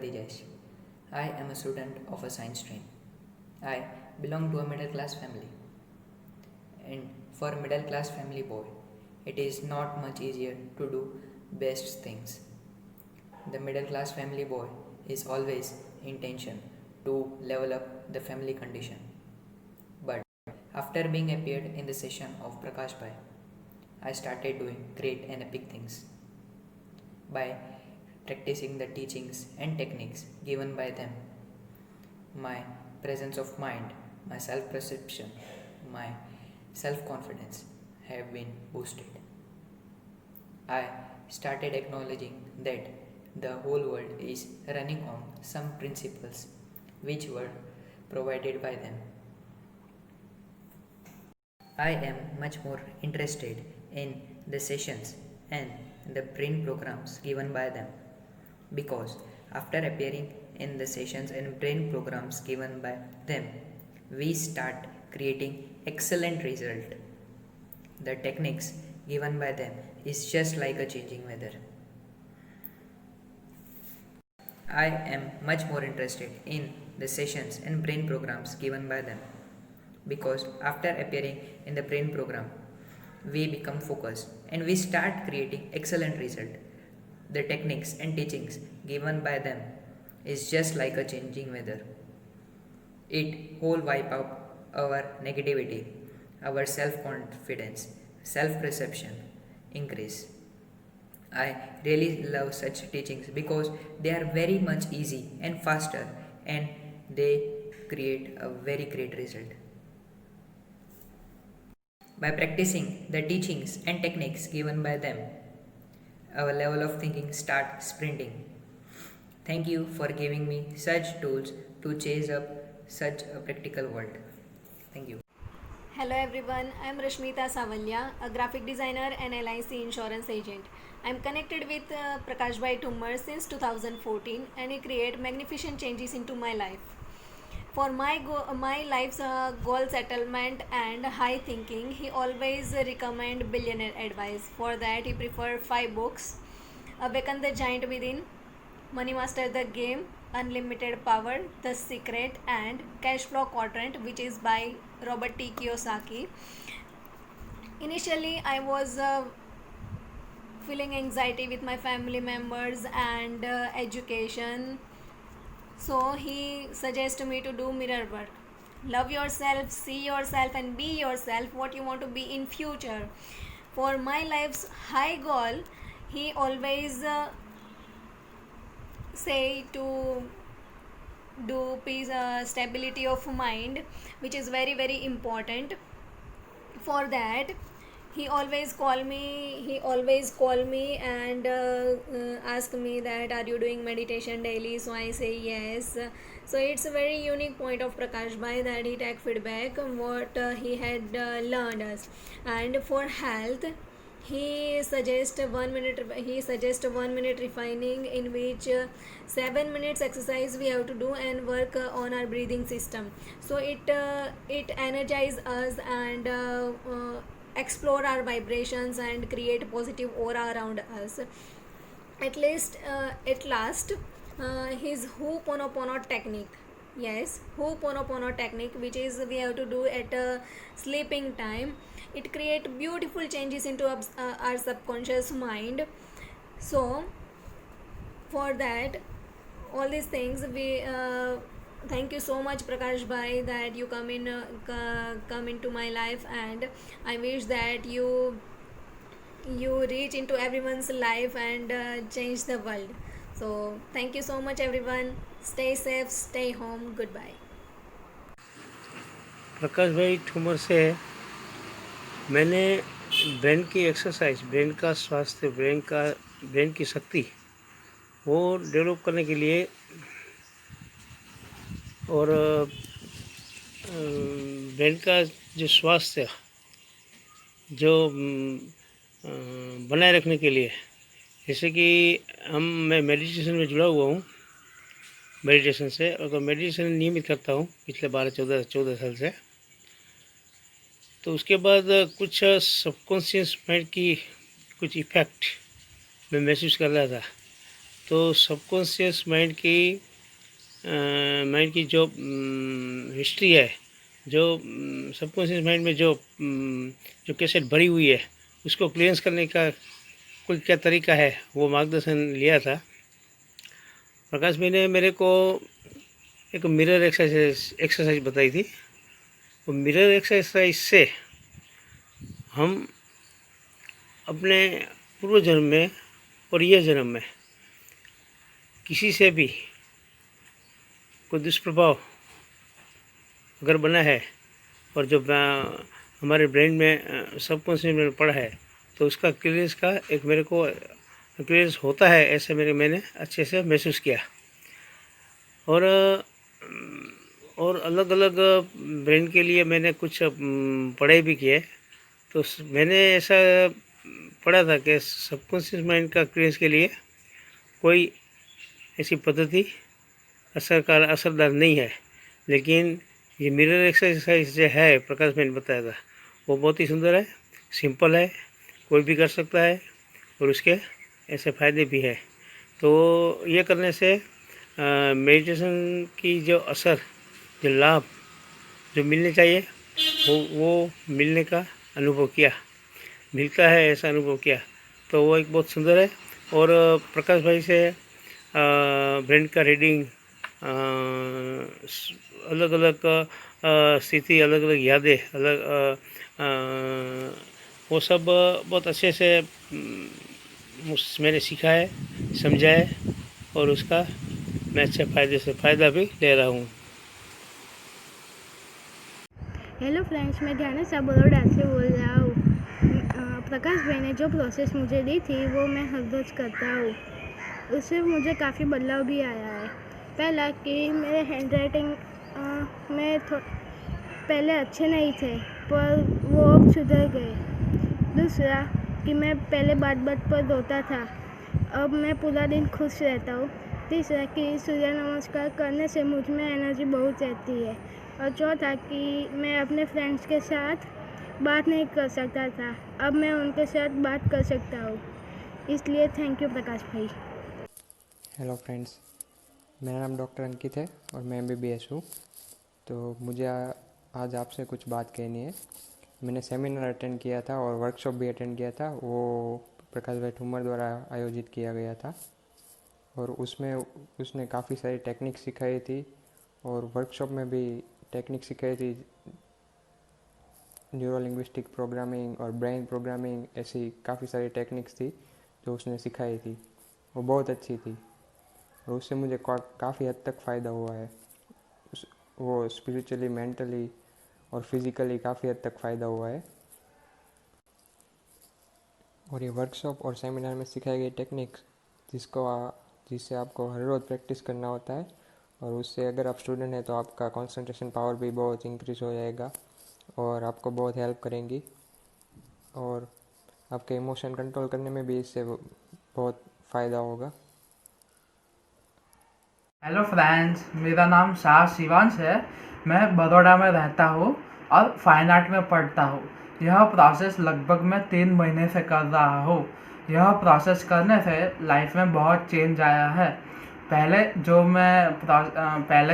Dijesh. I am a student of a science stream. I belong to a middle class family. And for a middle class family boy, it is not much easier to do best things. The middle class family boy is always in tension to level up the family condition. But after being appeared in the session of Prakash Bhai, I started doing great and epic things by practicing the teachings and techniques given by them. My presence of mind, my self perception, my self confidence have been boosted. I started acknowledging that the whole world is running on some principles which were provided by them. I am much more interested in the sessions and the brain programs given by them because after appearing in the sessions and brain programs given by them, we start creating excellent result. The techniques given by them is just like a changing weather. I am much more interested in the sessions and brain programs given by them because after appearing in the brain program, we become focused and we start creating excellent result. The techniques and teachings given by them is just like a changing weather. It whole wipe out our negativity, our self confidence, self perception increase. I really love such teachings because they are very much easy and faster and they create a very great result. By practicing the teachings and techniques given by them, our level of thinking start sprinting. Thank you for giving me such tools to chase up such a practical world. Thank you. Hello everyone, I am Rashmita Savalya, a graphic designer and LIC insurance agent. I am connected with Prakash Bhai Tumar since 2014 and he created magnificent changes into my life. For my life's goal settlement and high thinking, he always recommend billionaire advice. For that, he prefer 5 books: Awaken the Giant Within, Money Master the Game, Unlimited Power, The Secret, and Cash Flow Quadrant, which is by Robert T. Kiyosaki. Initially, I was feeling anxiety with my family members and education, so he suggested me to do mirror work. Love yourself, see yourself, and be yourself what you want to be in future. For my life's high goal, he always say to do peace, stability of mind, which is very very important. For that, he always call me and ask me that are you doing meditation daily, so I say yes. So it's a very unique point of Prakash Bhai that he take feedback what he had learned us. And for health, he suggests 1 minute refining, in which 7 minutes exercise we have to do and work on our breathing system. So it energizes us and explore our vibrations and create positive aura around us. At last, his Ho'oponopono technique. Yes, Ho'oponopono technique, which is we have to do at sleeping time. It create beautiful changes into our subconscious mind. So for that, all these things we thank you so much Prakash Bhai that you come into my life, and I wish that you reach into everyone's life and change the world. So thank you so much everyone. Stay safe, stay home. Goodbye. प्रकाश भाई ठुमर से मैंने brain की exercise, brain का स्वास्थ्य, brain की शक्ति वो develop करने के लिए और ब्रेन का जो स्वास्थ्य जो बनाए रखने के लिए, जैसे कि मैं मेडिटेशन में जुड़ा हुआ हूँ, मेडिटेशन से, और मेडिटेशन नियमित करता हूँ पिछले 12-14 साल से। तो उसके बाद कुछ सबकॉन्शियस माइंड की कुछ इफ़ेक्ट मैं महसूस कर रहा था। तो सबकॉन्शियस माइंड की जो हिस्ट्री है, जो सबकॉन्शियस माइंड में जो कैसेट भरी हुई है, उसको क्लियरेंस करने का कोई क्या तरीका है, वो मार्गदर्शन लिया था। प्रकाश भाई ने मेरे को एक मिरर एक्सरसाइज बताई थी। वो मिरर एक्सरसाइज से हम अपने पूर्व जन्म में और यह जन्म में किसी से भी कोई दुष्प्रभाव अगर बना है और जो हमारे ब्रेन में सबकॉन्शियस में पड़ा है, तो उसका क्लियरेंस का एक मेरे को क्लियरेंस होता है, ऐसे मैंने अच्छे से महसूस किया। और अलग अलग ब्रेन के लिए मैंने कुछ पढ़ाई भी की है। तो मैंने ऐसा पढ़ा था कि सबकॉन्शियस माइंड का क्लियरेंस के लिए कोई ऐसी पद्धति असरदार नहीं है, लेकिन ये मिरर एक्सरसाइज जो है, प्रकाश भाई ने बताया था, वो बहुत ही सुंदर है, सिंपल है, कोई भी कर सकता है और उसके ऐसे फ़ायदे भी है। तो ये करने से मेडिटेशन की जो असर, जो लाभ जो मिलने चाहिए, वो मिलने का अनुभव किया, मिलता है ऐसा अनुभव किया। तो वो एक बहुत सुंदर है। और प्रकाश भाई से ब्रेन का रीडिंग, अलग अलग स्थिति, अलग अलग यादें, वो सब बहुत अच्छे से मैंने सीखा है, समझा है, और उसका मैं अच्छे फ़ायदा भी ले रहा हूँ। हेलो फ्रेंड्स, मैं ध्यान बड़ौदा से बोल रहा हूँ। प्रकाश भाई ने जो प्रोसेस मुझे दी थी वो मैं हर रोज़ करता हूँ। उससे मुझे काफ़ी बदलाव भी आया है। पहला कि मेरे हैंड राइटिंग में पहले अच्छे नहीं थे, पर वो अब सुधर गए। दूसरा कि मैं पहले बात पर रोता था, अब मैं पूरा दिन खुश रहता हूँ। तीसरा कि सूर्य नमस्कार करने से मुझ में एनर्जी बहुत रहती है। और चौथा कि मैं अपने फ्रेंड्स के साथ बात नहीं कर सकता था, अब मैं उनके साथ बात कर सकता हूँ। इसलिए thank you Prakash bhai. Hello friends, मेरा नाम डॉक्टर अंकित है और मैं MBBS हूँ। तो मुझे आज आपसे कुछ बात कहनी है। मैंने सेमिनार अटेंड किया था और वर्कशॉप भी अटेंड किया था, वो प्रकाश भाई ठुमर द्वारा आयोजित किया गया था। और उसमें उसने काफ़ी सारी टेक्निक सिखाई थी और वर्कशॉप में भी टेक्निक सिखाई थी, न्यूरो लिंग्विस्टिक प्रोग्रामिंग और ब्रेन प्रोग्रामिंग, ऐसी काफ़ी सारी टेक्निक्स थी जो उसने सिखाई थी। वो बहुत अच्छी थी और उससे मुझे काफ़ी हद तक फ़ायदा हुआ है। वो स्पिरिचुअली, मेंटली और फिज़िकली काफ़ी हद तक फ़ायदा हुआ है। और ये वर्कशॉप और सेमिनार में सिखाई गई टेक्निक्स जिससे आपको हर रोज़ प्रैक्टिस करना होता है, और उससे अगर आप स्टूडेंट हैं तो आपका कंसंट्रेशन पावर भी बहुत इंक्रीज़ हो जाएगा और आपको बहुत हेल्प करेंगी। और आपके इमोशन कंट्रोल करने में भी इससे बहुत फ़ायदा होगा। हेलो फ्रेंड्स, मेरा नाम शाह शिवांश है। मैं बड़ौदा में रहता हूँ और फाइन आर्ट में पढ़ता हूँ। यह प्रोसेस लगभग मैं 3 महीने से कर रहा हूँ। यह प्रोसेस करने से लाइफ में बहुत चेंज आया है। पहले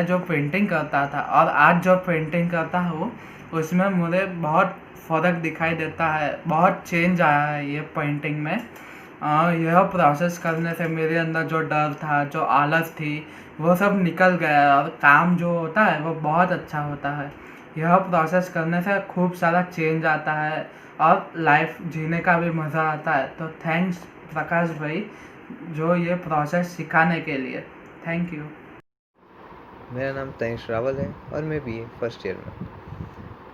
जो पेंटिंग करता था और आज जो पेंटिंग करता हूँ, उसमें मुझे बहुत फ़र्क दिखाई देता है, बहुत चेंज आया है ये पेंटिंग में। यह प्रोसेस करने से मेरे अंदर जो डर था, जो आलस थी, वो सब निकल गया और काम जो होता है वो बहुत अच्छा होता है। यह प्रोसेस करने से खूब सारा चेंज आता है और लाइफ जीने का भी मज़ा आता है। तो थैंक्स प्रकाश भाई, जो ये प्रोसेस सिखाने के लिए। Thank you. मेरा नाम तनिष रावल है और मैं BA फर्स्ट ईयर में।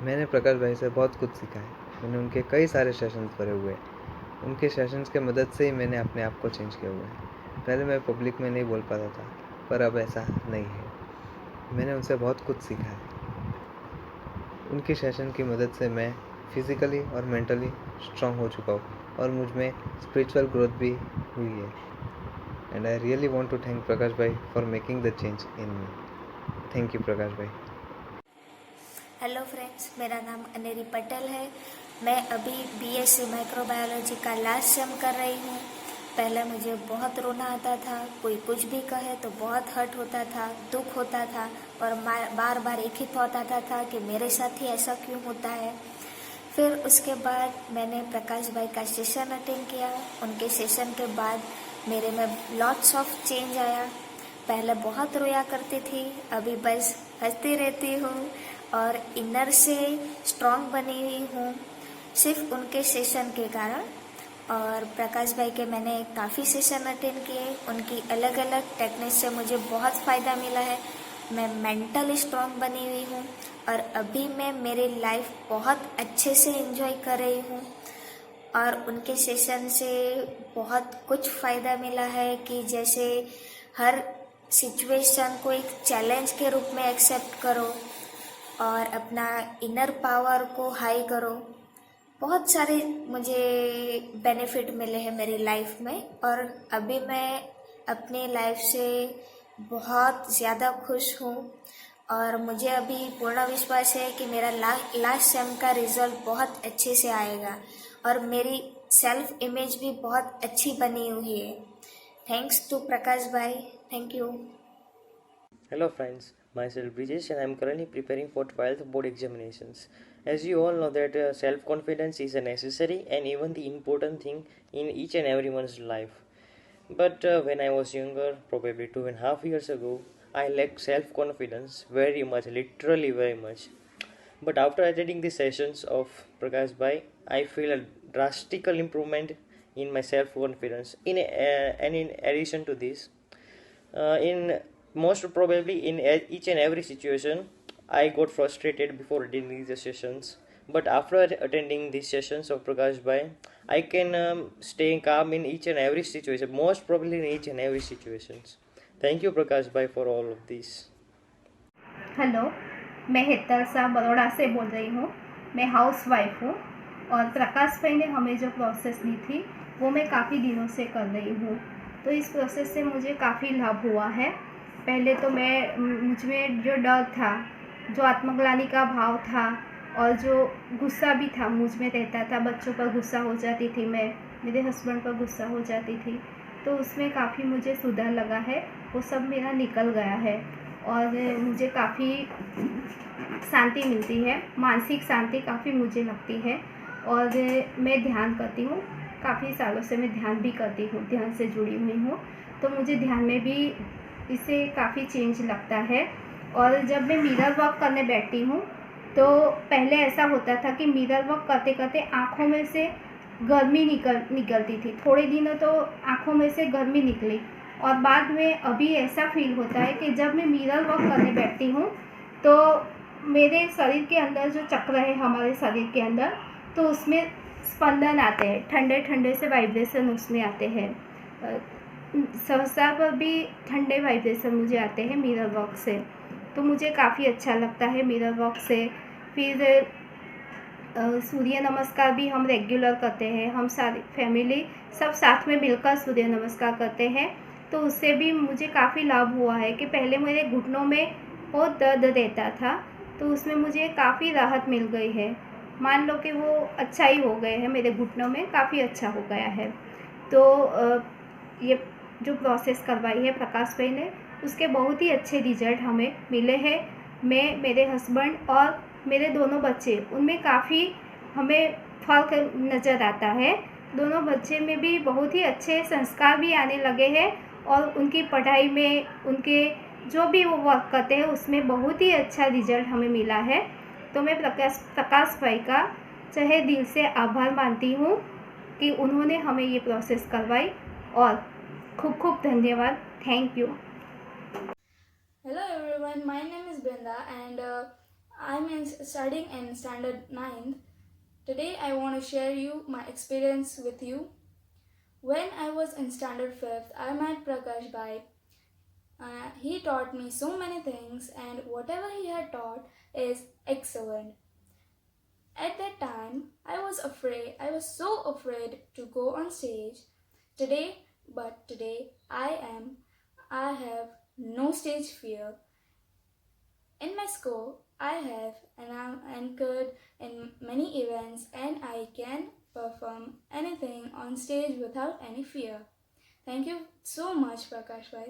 मैंने प्रकाश भाई से बहुत कुछ सीखा है। मैंने उनके कई सारे सेशंस करे हुए हैं। उनके सेशंस के मदद से ही मैंने अपने आप को चेंज किया हुआ है। पहले मैं पब्लिक में नहीं बोल पाता था, पर अब ऐसा नहीं है। मैंने उनसे बहुत कुछ सीखा है। उनके सेशन की मदद से मैं फिज़िकली और मेंटली स्ट्रांग हो चुका हूँ और मुझ में स्पिरिचुअल ग्रोथ भी हुई है। And I really want to thank Prakash bhai for making the change in me. Thank you Prakash bhai. Hello friends, मेरा नाम अनेरी पटेल है। मैं अभी BSc माइक्रोबायोलॉजी का लास्ट सेम कर रही हूँ। पहले मुझे बहुत रोना आता था, कोई कुछ भी कहे तो बहुत हर्ट होता था, दुख होता था और बार बार एक ही थॉट आता था कि मेरे साथ ही ऐसा क्यों होता है। फिर उसके बाद मैंने प्रकाश भाई का सेशन अटेंड किया। उनके सेशन के बाद मेरे में लॉट्स ऑफ चेंज आया। पहले बहुत रोया करती थी, अभी बस हंसती रहती हूँ और इनर से स्ट्रांग बनी हुई हूँ सिर्फ उनके सेशन के कारण। और प्रकाश भाई के मैंने काफ़ी सेशन अटेंड किए, उनकी अलग अलग टेक्निक से मुझे बहुत फ़ायदा मिला है। मैं मेंटली स्ट्रांग बनी हुई हूँ और अभी मैं मेरी लाइफ बहुत अच्छे से एंजॉय कर रही हूँ। और उनके सेशन से बहुत कुछ फ़ायदा मिला है कि जैसे हर सिचुएशन को एक चैलेंज के रूप में एक्सेप्ट करो और अपना इनर पावर को हाई करो। बहुत सारे मुझे बेनिफिट मिले हैं मेरी लाइफ में और अभी मैं अपनी लाइफ से बहुत ज़्यादा खुश हूँ। और मुझे अभी पूर्ण विश्वास है कि मेरा लास्ट सेम का रिज़ल्ट बहुत अच्छे से आएगा और मेरी सेल्फ इमेज भी बहुत अच्छी बनी हुई है। थैंक्स टू प्रकाश भाई, thank you. Hello friends, myself Brijesh and I am currently preparing for 12th board examinations. As you all know that self-confidence is a necessary and even the important thing in each and everyone's life. But when I was younger, probably 2.5 years ago, I lacked self-confidence very much, literally very much. But after attending the sessions of Prakash Bhai, I feel a drastic improvement in my self-confidence. And in addition to this, in most probably in each and every situation I got frustrated before attending the sessions, but after attending these sessions of Prakash Bhai I can stay calm in each and every situation, most probably in each and every situations. Thank you Prakash Bhai for all of this. Hello, मैं हेतल शाह बड़ौदा से बोल रही हूँ। मैं house wife हूँ और प्रकाश भाई ने हमें जो प्रोसेस दी थी वो मैं काफ़ी दिनों से कर रही हूँ। तो इस प्रोसेस से मुझे काफ़ी लाभ हुआ है। पहले तो मुझ में जो डर था, जो आत्मग्लानि का भाव था और जो गुस्सा भी था मुझ में रहता था, बच्चों पर गुस्सा हो जाती थी मैं, मेरे हस्बैंड पर गुस्सा हो जाती थी, तो उसमें काफ़ी मुझे सुधार लगा है। वो सब मेरा निकल गया है और मुझे काफ़ी शांति मिलती है, मानसिक शांति काफ़ी मुझे लगती है। और मैं ध्यान करती हूँ, काफ़ी सालों से मैं ध्यान भी करती हूँ, ध्यान से जुड़ी हुई हूँ, तो मुझे ध्यान में भी इससे काफ़ी चेंज लगता है। और जब मैं मिरर वर्क करने बैठती हूँ तो पहले ऐसा होता था कि मिरर वर्क करते करते आँखों में से गर्मी निकलती थी, थोड़े दिनों तो आँखों में से गर्मी निकली और बाद में अभी ऐसा फील होता है कि जब मैं मिरर वर्क करने बैठती हूँ तो मेरे शरीर के अंदर जो चक्र है हमारे शरीर के अंदर, तो उसमें स्पंदन आते हैं, ठंडे ठंडे से वाइब्रेशन उसमें आते हैं। सहसा पर भी ठंडे वाइब्रेशन मुझे आते हैं मिरर वर्क से, तो मुझे काफ़ी अच्छा लगता है मिरर वर्क से। फिर सूर्य नमस्कार भी हम रेगुलर करते हैं, हम सारी फैमिली सब साथ में मिलकर सूर्य नमस्कार करते हैं, तो उससे भी मुझे काफ़ी लाभ हुआ है कि पहले मेरे घुटनों में बहुत दर्द रहता था, तो उसमें मुझे काफ़ी राहत मिल गई है। मान लो कि वो अच्छा ही हो गए हैं, मेरे घुटनों में काफ़ी अच्छा हो गया है। तो ये जो प्रोसेस करवाई है प्रकाश भाई ने, उसके बहुत ही अच्छे रिजल्ट हमें मिले हैं। मैं, मेरे हस्बैंड और मेरे दोनों बच्चे, उनमें काफ़ी हमें फ़र्क नज़र आता है। दोनों बच्चे में भी बहुत ही अच्छे संस्कार भी आने लगे हैं और उनकी पढ़ाई में, उनके जो भी वो वर्क करते हैं उसमें बहुत ही अच्छा रिजल्ट हमें मिला है। तो मैं प्रकाश भाई का तहे दिल से आभार मानती हूँ कि उन्होंने हमें ये प्रोसेस करवाई और खूब खूब धन्यवाद। Thank you. Hello everyone, my name is Brenda and I'm studying in standard 9th. Today I want to share you my experience with you. When I was in standard 5th, I met Prakash Bhai. He taught me so many things and whatever he had taught is excellent. At that time, I was so afraid to go on stage. Today I have no stage fear. In my school, I am anchored in many events and I can perform anything on stage without any fear. Thank you so much, Prakash bhai.